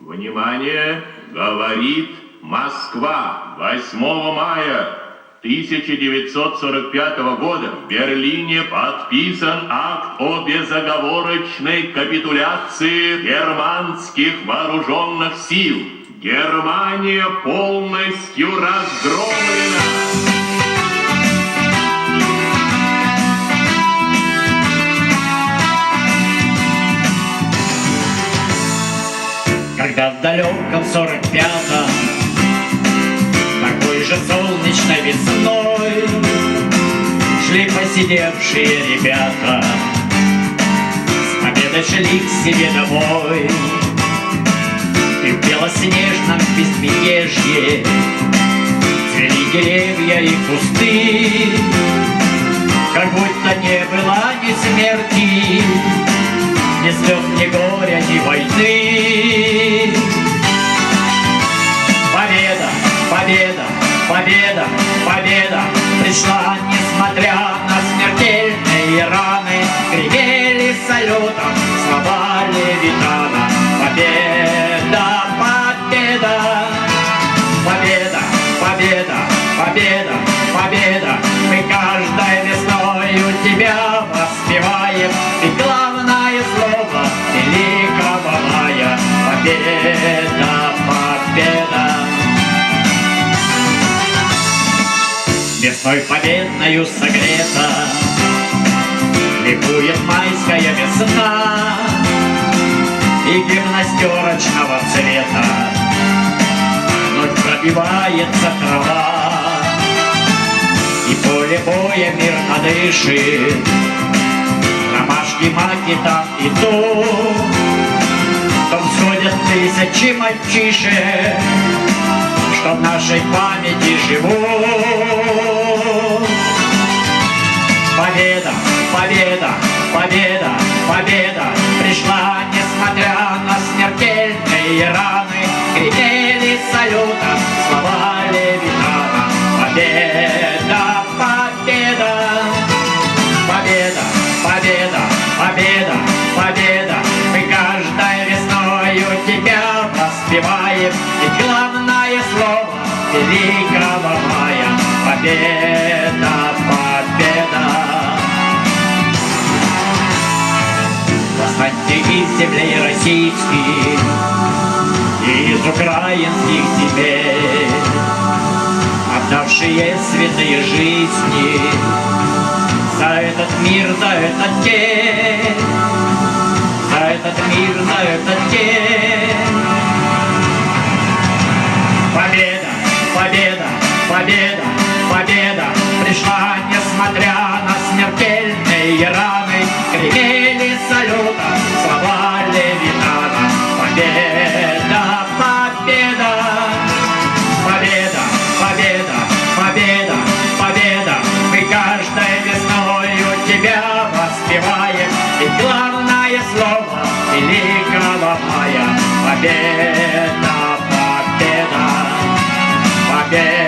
Внимание! Говорит Москва. 8 мая 1945 года в Берлине подписан акт о безоговорочной капитуляции германских вооруженных сил. Германия полностью разгромлена. Когда в далеком 45-м, такой же солнечной весной, шли посидевшие ребята, с победой шли к себе домой. И в белоснежном безмятежье цвели деревья и кусты, как будто не было ни смерти, ни слез, ни горя, ни войны. Победа, победа, победа, победа пришла, несмотря на смертельные раны. Гремели салютом слова Левитана. Победа, победа, победа, победа, победа, победа. Мы каждой весною тебя воспеваем, ведь главное слово великого мая. Победа, победа. Весной победною согрета ликует майская весна, и гимнастерочного цвета вновь пробивается трава, и поле боя мирно дышит. Ромашки, маки там и тут, там сходят тысячи мальчишек, что в нашей памяти живут. Победа, победа, победа, победа пришла, несмотря на смертельные раны. Гремели салютом слова Левитана. Победа, победа, победа, победа, победа, победа. Мы каждой весною тебя воспеваем, ведь главное слово великого мая. Победа, победа. Восстаньте из землей российских и из украинских земель, отдавшие святые жизни за этот мир, за этот день, за этот мир, за этот день. Победа, победа, победа, победа пришла, несмотря на смертельные раны. Гремели салютом слова Левитана. Победа, победа, победа, победа, победа, победа. Мы каждой весною тебя воспеваем, ведь главное слово великого мая. Победа, победа, победа.